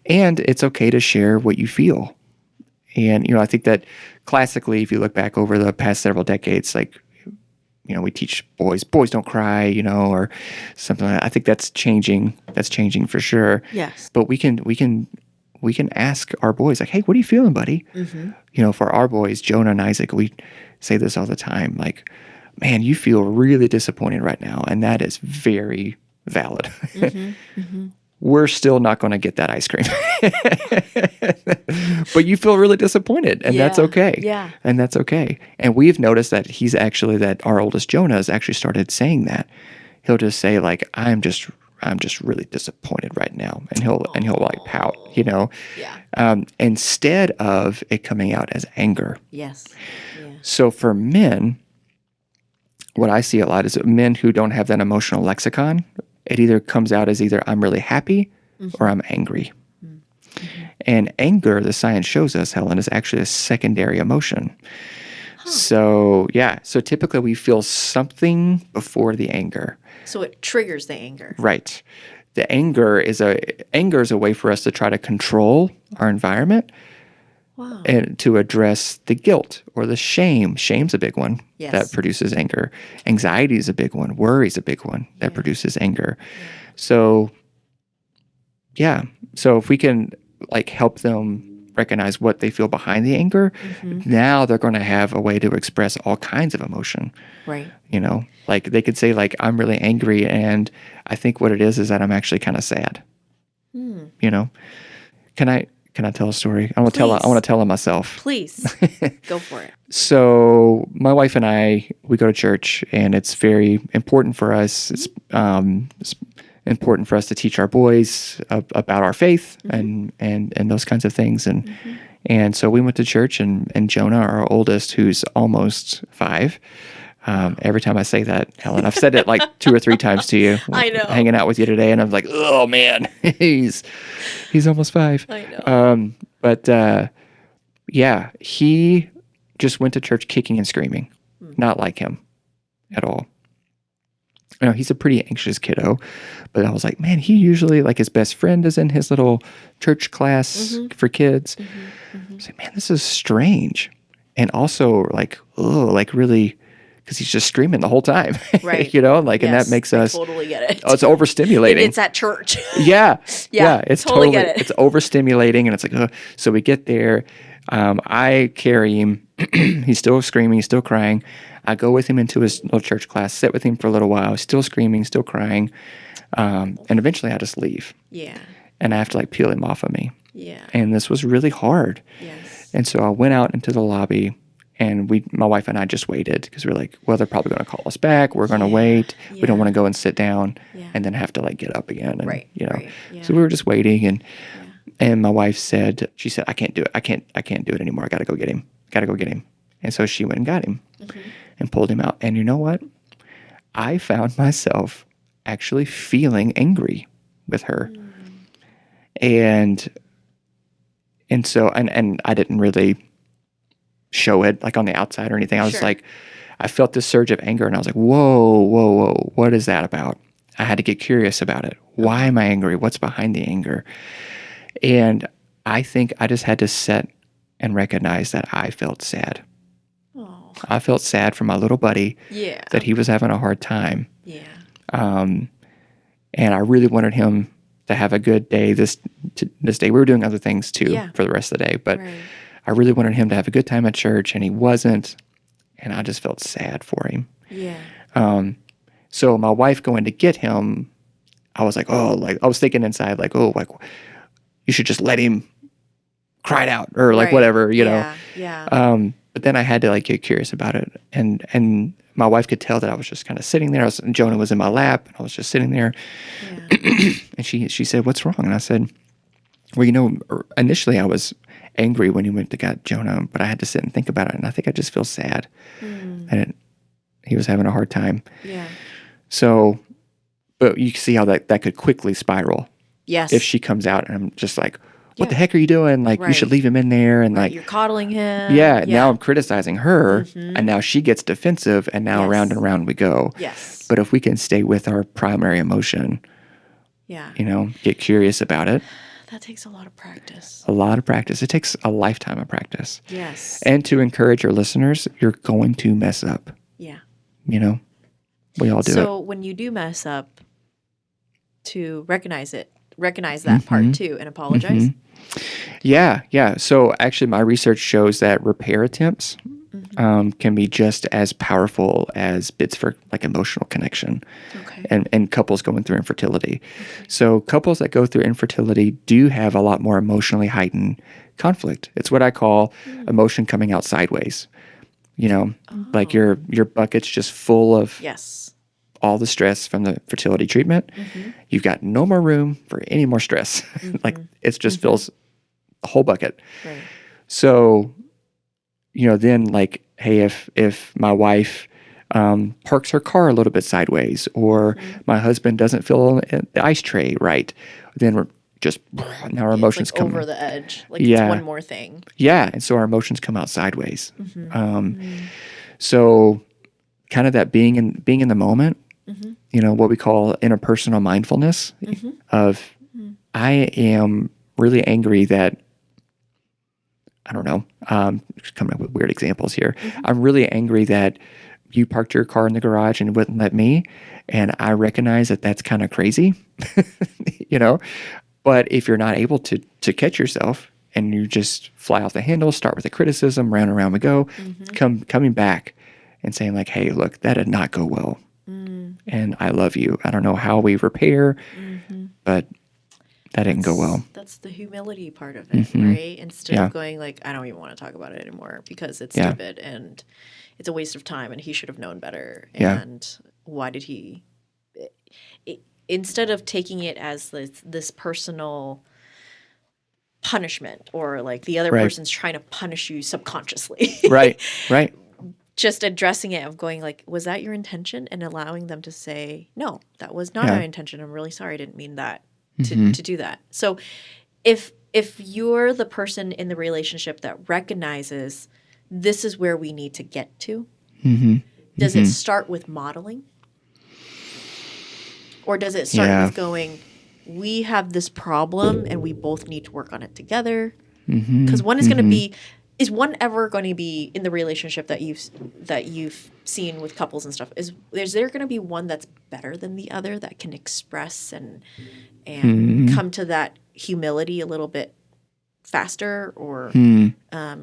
And it's okay to share what you feel. And, I think that classically, if you look back over the past several decades, like, we teach boys don't cry, or something like that. I think that's changing. That's changing for sure. Yes. But we can ask our boys, like, hey, what are you feeling, buddy? For our boys, Jonah and Isaac, we say this all the time, like, man, you feel really disappointed right now. And that is very valid. We're still not going to get that ice cream. But you feel really disappointed, and that's okay. Yeah. And that's okay. And we've noticed that our oldest Jonah has actually started saying that. He'll just say, like, I'm just really disappointed right now. And he'll like pout, Yeah. instead of it coming out as anger. Yes. Yeah. So for men, what I see a lot is men who don't have that emotional lexicon. It either comes out as either I'm really happy or I'm angry. And anger, the science shows us, Helen, is actually a secondary emotion. So typically we feel something before the anger. So it triggers the anger. Right. The anger is a way for us to try to control our environment. Wow. And to address the guilt or the shame. Shame's a big one that produces anger. Anxiety is a big one. Worry is a big one that produces anger. So, so if we can help them recognize what they feel behind the anger, now they're going to have a way to express all kinds of emotion. Right. Like they could say, like, I'm really angry, and I think what it is that I'm actually kind of sad. Can I tell a story? I want to tell it myself. Please. Go for it. So my wife and I, we go to church, and it's very important for us. It's important for us to teach our boys about our faith and those kinds of things. And so we went to church, and Jonah, our oldest, who's almost 5, every time I say that, Helen, I've said it like 2 or 3 times to you. I know. Hanging out with you today, and I'm like, oh man, he's almost 5. I know. But he just went to church kicking and screaming. Not like him at all. He's a pretty anxious kiddo, but I was like, man, he usually, like, his best friend is in his little church class for kids. I was like, man, this is strange. And also really, because he's just screaming the whole time, right? And that makes us totally get it. Oh, it's overstimulating. And it's at church. Yeah, it's totally get it. It's overstimulating, and it's like, ugh. So we get there. I carry him. He's still screaming. He's still crying. I go with him into his little church class, sit with him for a little while, still screaming, still crying, and eventually I just leave. Yeah. And I have to peel him off of me. Yeah. And this was really hard. Yes. And so I went out into the lobby. And my wife and I just waited because we're like, well, they're probably going to call us back. We're going to wait. We don't want to go and sit down and then have to get up again. And, Right. Yeah. So we were just waiting. And my wife said, I can't do it. I can't do it anymore. I got to go get him. And so she went and got him and pulled him out. And you know what? I found myself actually feeling angry with her. And so I didn't really show it on the outside or anything. I was I felt this surge of anger, and I was like, whoa, what is that about? I had to get curious about it. Why am I angry? What's behind the anger? And I think I just had to sit and recognize that I felt sad. I felt sad for my little buddy Yeah. that he was having a hard time. Yeah. And I really wanted him to have a good day this day. We were doing other things too for the rest of the day, but I really wanted him to have a good time at church, and he wasn't. And I just felt sad for him. Yeah. So my wife going to get him, I was like, I was thinking inside, like, you should just let him cry it out or like whatever, you know. Yeah. But then I had to like get curious about it, and my wife could tell that I was just kind of sitting there. Jonah was in my lap, and I was just sitting there. Yeah. And she said, "What's wrong?" And I said, "Well, initially I was angry when you went to get Jonah, but I had to sit and think about it, and I think I just feel sad, and he was having a hard time." Yeah. So, but you can see how that could quickly spiral. Yes. If she comes out and I'm just like, what the heck are you doing? Like, you should leave him in there. And like, you're coddling him. Yeah. Now I'm criticizing her, and now she gets defensive, and now around and around we go. Yes. But if we can stay with our primary emotion, get curious about it. That takes a lot of practice. A lot of practice. It takes a lifetime of practice. Yes. And to encourage your listeners, you're going to mess up. Yeah. We all do it. So when you do mess up, to recognize that part too and apologize. Yeah. So actually my research shows that repair attempts can be just as powerful as bids for like emotional connection. Okay. And couples going through infertility. Okay. So couples that go through infertility do have a lot more emotionally heightened conflict. It's what I call emotion coming out sideways. Like your bucket's just full of all the stress from the fertility treatment. You've got no more room for any more stress. Like it just fills the whole bucket. Right. So, then like, hey, if my wife parks her car a little bit sideways, or my husband doesn't fill the ice tray right, then we're just, now our emotions like come over the edge. Like it's one more thing. Yeah. And so our emotions come out sideways. So kind of that being in the moment, what we call interpersonal mindfulness of, I am really angry that, I don't know, just coming up with weird examples here. I'm really angry that you parked your car in the garage and wouldn't let me. And I recognize that that's kind of crazy, but if you're not able to catch yourself and you just fly off the handle, start with a criticism, round and round we go, coming back and saying like, hey, look, that did not go well. And I love you. I don't know how we repair, but that didn't go well. That's the humility part of it, right? Instead of going like, I don't even want to talk about it anymore because it's stupid and it's a waste of time and he should have known better. And why did he... Instead of taking it as this personal punishment or like the other person's trying to punish you subconsciously. Right. Just addressing it of going like, was that your intention? And allowing them to say, no, that was not my intention. I'm really sorry. I didn't mean that to do that. So if you're the person in the relationship that recognizes this is where we need to get to, does it start with modeling? Or does it start with going, we have this problem and we both need to work on it together? Because one is going to be, is one ever going to be in the relationship that you've seen with couples and stuff? Is there going to be one that's better than the other that can express and come to that humility a little bit faster or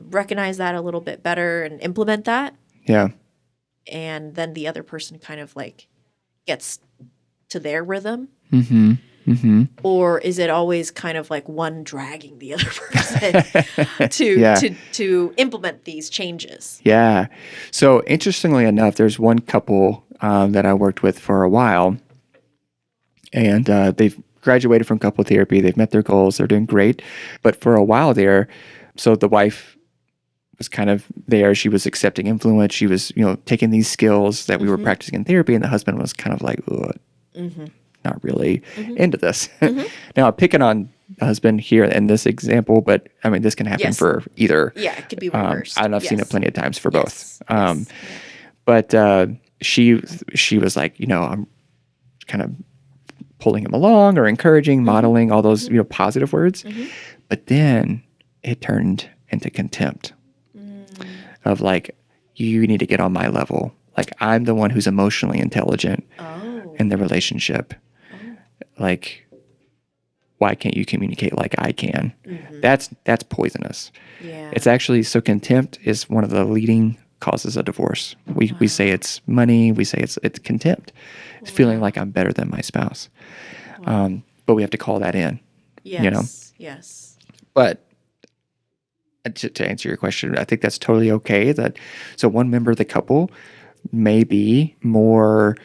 recognize that a little bit better and implement that? Yeah. And then the other person kind of like gets to their rhythm? Or is it always kind of like one dragging the other person to implement these changes? Yeah. So interestingly enough, there's one couple that I worked with for a while, and they've graduated from couple therapy. They've met their goals. They're doing great. But for a while there, so the wife was kind of there. She was accepting influence. She was, taking these skills that we were practicing in therapy, and the husband was kind of like, not really into this. Now, I'm picking on the husband here in this example, but I mean, this can happen for either. Yeah, it could be reversed. And I've seen it plenty of times for both. But she was like, I'm kind of pulling him along or encouraging, modeling all those, positive words. But then it turned into contempt of like, you need to get on my level. Like, I'm the one who's emotionally intelligent Oh. in the relationship. Like, why can't you communicate like I can? That's poisonous. Yeah. It's actually, so contempt is one of the leading causes of divorce. We say it's money. We say it's contempt. It's feeling like I'm better than my spouse. But we have to call that in, Yes. you know? Yes. But to answer your question, I think that's totally okay. So one member of the couple may be more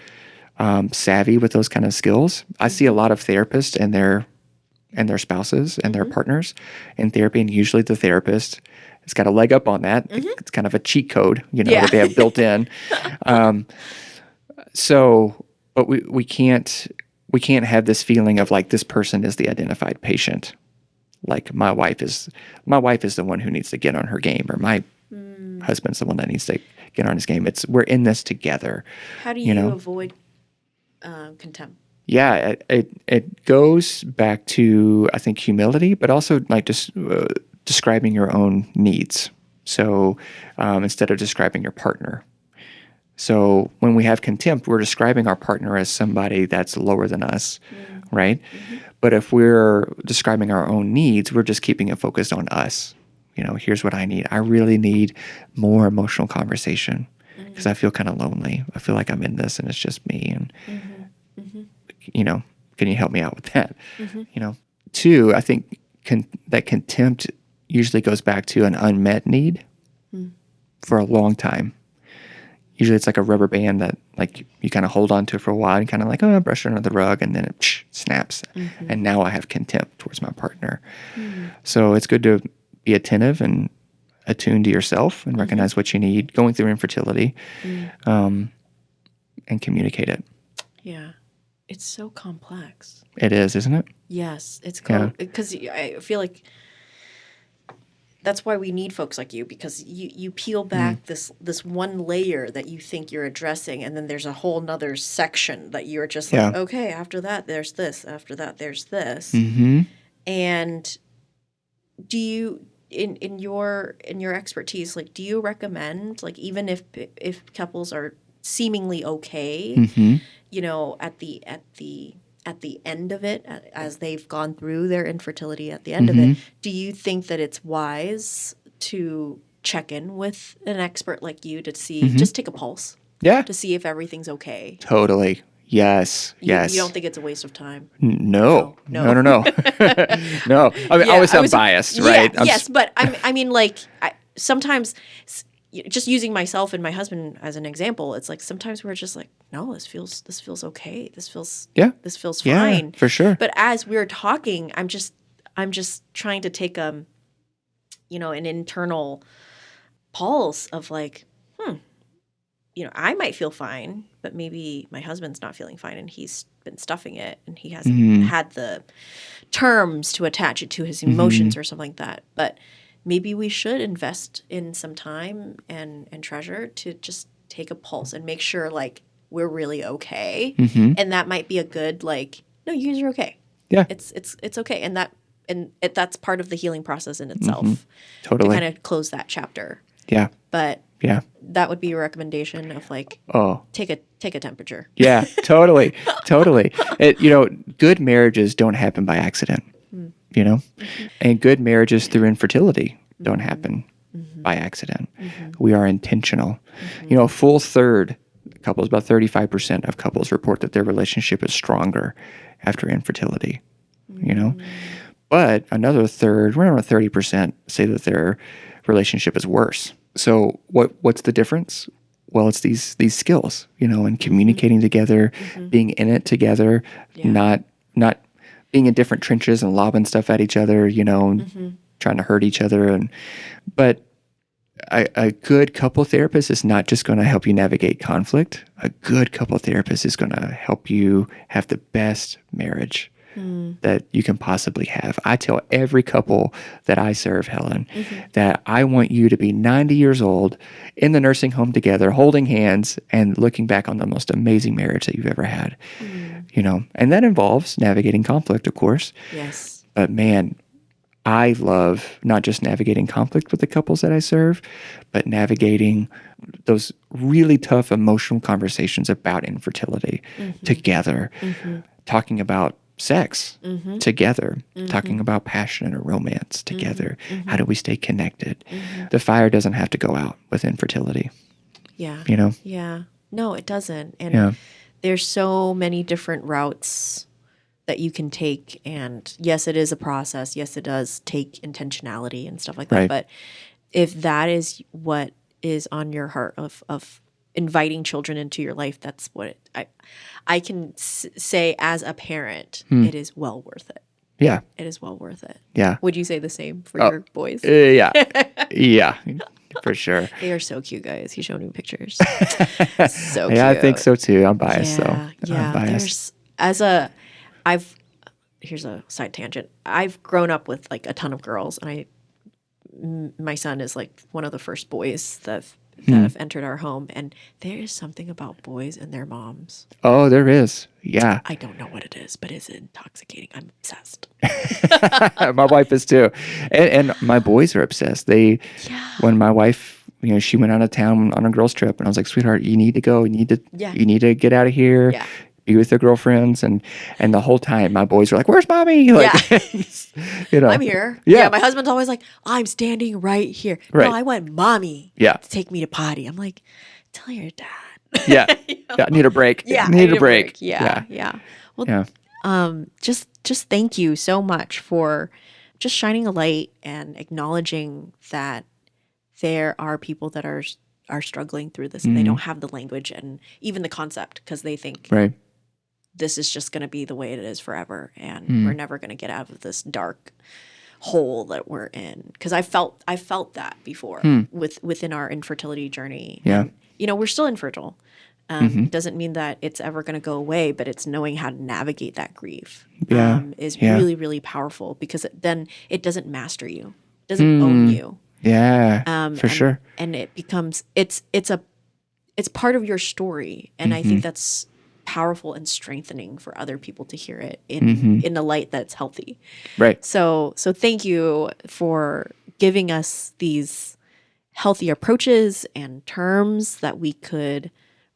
savvy with those kind of skills. I see a lot of therapists and their spouses and their partners in therapy, and usually the therapist has got a leg up on that. It's kind of a cheat code, that they have built in. But we can't have this feeling of like this person is the identified patient. Like my wife is the one who needs to get on her game, or my husband's the one that needs to get on his game. We're in this together. How do you avoid contempt? Yeah, it goes back to, I think, humility, but also like just describing your own needs. So instead of describing your partner. So when we have contempt, we're describing our partner as somebody that's lower than us, right? But if we're describing our own needs, we're just keeping it focused on us. Here's what I need. I really need more emotional conversation because I feel kind of lonely. I feel like I'm in this and it's just me. And, can you help me out with that? Two, I think that contempt usually goes back to an unmet need for a long time. Usually it's like a rubber band that like you kind of hold on to for a while and kind of like, brush it under the rug, and then it snaps. And now I have contempt towards my partner. So it's good to be attentive and attuned to yourself and recognize what you need going through infertility and communicate it. Yeah. It's so complex. It is, isn't it? Yes. It's because I feel like that's why we need folks like you, because you peel back this one layer that you think you're addressing, and then there's a whole nother section that you're just like, okay, after that there's this, after that there's this. And do you in your expertise, like, do you recommend, like, even if couples are seemingly okay, at the end of it, as they've gone through their infertility, at the end of it, do you think that it's wise to check in with an expert like you to see, just take a pulse? Yeah. To see if everything's okay? Totally. Yes. You don't think it's a waste of time? No. No. No. I mean, I always sound biased, right? Yes, but I mean, like, sometimes, just using myself and my husband as an example, it's like sometimes we're just like, no, this feels okay. This feels fine. Yeah, for sure. But as we're talking, I'm just trying to take an internal pulse of like, I might feel fine, but maybe my husband's not feeling fine, and he's been stuffing it, and he hasn't had the terms to attach it to his emotions or something like that. But maybe we should invest in some time and treasure to just take a pulse and make sure, like, we're really okay. And that might be a good, like, no, you guys are okay. Yeah. It's okay. And that's part of the healing process in itself. Totally. To kind of close that chapter. Yeah. But yeah, that would be a recommendation of, like, take a temperature. Yeah, totally. Good marriages don't happen by accident. And good marriages through infertility don't happen by accident. We are intentional. A full third couples, about 35% of couples report that their relationship is stronger after infertility, but another third, around 30%, say that their relationship is worse. So what's the difference? Well, it's these skills, and communicating together, being in it together, not being in different trenches and lobbing stuff at each other, trying to hurt each other. But a good couple therapist is not just going to help you navigate conflict. A good couple therapist is going to help you have the best marriage that you can possibly have. I tell every couple that I serve, Helen, that I want you to be 90 years old in the nursing home together, holding hands and looking back on the most amazing marriage that you've ever had. And that involves navigating conflict, of course. Yes. But man, I love not just navigating conflict with the couples that I serve, but navigating those really tough emotional conversations about infertility together, talking about sex together, talking about passion or romance together. How do we stay connected? The fire doesn't have to go out with infertility. Yeah. You know? Yeah. No, it doesn't. And there's so many different routes that you can take. And yes, it is a process. Yes, it does take intentionality and stuff like that. Right. But if that is what is on your heart of inviting children into your life, that's what I can say as a parent, it is well worth it. Yeah. It is well worth it. Yeah. Would you say the same for your boys? Yeah. Yeah. For sure. They are so cute, guys. He showed me pictures. So cute. Yeah, I think so too. I'm biased, Yeah, so yeah. I'm biased. Here's a side tangent. I've grown up with like a ton of girls, and my son is like one of the first boys that have entered our home, and there is something about boys and their moms. Oh, there is. Yeah. I don't know what it is, but it's intoxicating. I'm obsessed. My wife is too. And my boys are obsessed. When my wife, she went out of town on a girls trip, and I was like, sweetheart, you need to go. You need to get out of here. Yeah. Be with their girlfriends. And the whole time my boys were like, where's mommy? Like, I'm here. Yeah. My husband's always like, I'm standing right here. Right. No, I want mommy Yeah. to take me to potty. I'm like, tell your dad. Yeah. Yeah. Need a break. Yeah. Need a break. Yeah. Well, just thank you so much for just shining a light and acknowledging that there are people that are struggling through this, and they don't have the language and even the concept, because they think this is just going to be the way it is forever, and we're never going to get out of this dark hole that we're in. Because I felt that before within our infertility journey. Yeah. And, we're still infertile. It doesn't mean that it's ever going to go away, but it's knowing how to navigate that grief is really, really powerful, because then it doesn't master you. It doesn't own you. Yeah, for sure. And it becomes, it's part of your story. And I think that's powerful and strengthening for other people to hear it in a light that's healthy. Right. So thank you for giving us these healthy approaches and terms that we could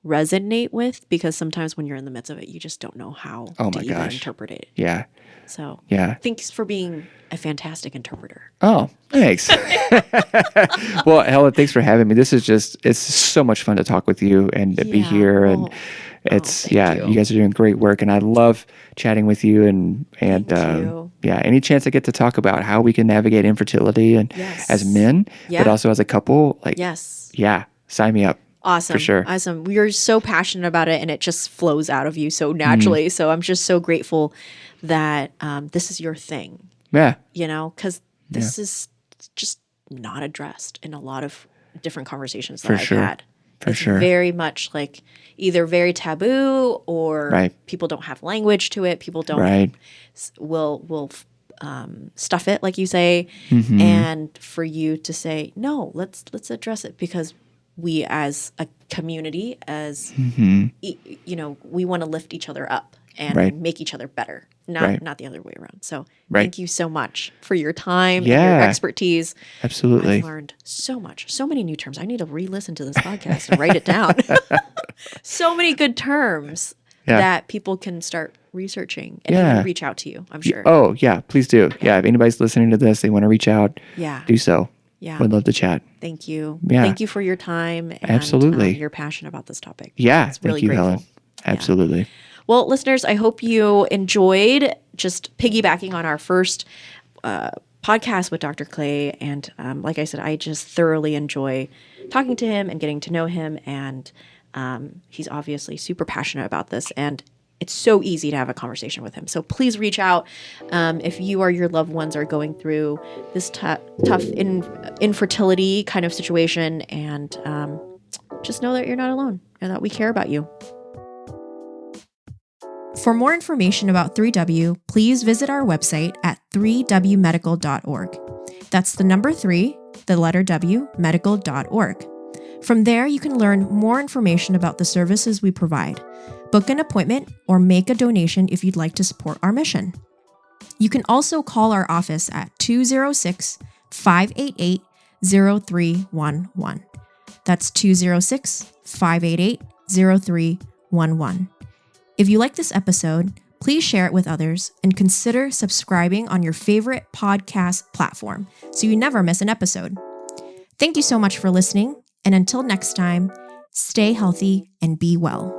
resonate with, because sometimes when you're in the midst of it, you just don't know how to even interpret it. Yeah. So thanks for being a fantastic interpreter. Oh, thanks. Well, Helen, thanks for having me. It's so much fun to talk with you and to be here. And you guys are doing great work, and I love chatting with you and any chance I get to talk about how we can navigate infertility and as men, but also as a couple, sign me up. Awesome. For sure. Awesome. We are so passionate about it, and it just flows out of you so naturally. So I'm just so grateful that this is your thing. Yeah. Because this is just not addressed in a lot of different conversations that I've had. It's very much like either very taboo, or people don't have language to it. People don't will stuff it, like you say, and for you to say, no, let's address it, because we as a community, as we want to lift each other up and make each other better, not the other way around. So thank you so much for your time and your expertise. Absolutely. I've learned so much, so many new terms. I need to re-listen to this podcast and write it down. So many good terms that people can start researching and even reach out to you, I'm sure. Oh, yeah, please do. Yeah, if anybody's listening to this, they want to reach out, do so. Yeah. Would love to chat. Thank you. Yeah. Thank you for your time and Absolutely. Your passion about this topic. Yeah. It's really thank you, grateful. Helen. Absolutely. Yeah. Well, listeners, I hope you enjoyed just piggybacking on our first podcast with Dr. Clay. And like I said, I just thoroughly enjoy talking to him and getting to know him. And he's obviously super passionate about this. And it's so easy to have a conversation with him. So please reach out if you or your loved ones are going through this tough infertility kind of situation. And just know that you're not alone and that we care about you. For more information about 3W, please visit our website at 3wmedical.org. That's the number 3, the letter W, medical.org. From there, you can learn more information about the services we provide, book an appointment, or make a donation if you'd like to support our mission. You can also call our office at 206-588-0311. That's 206-588-0311. If you like this episode, please share it with others and consider subscribing on your favorite podcast platform so you never miss an episode. Thank you so much for listening, and until next time, stay healthy and be well.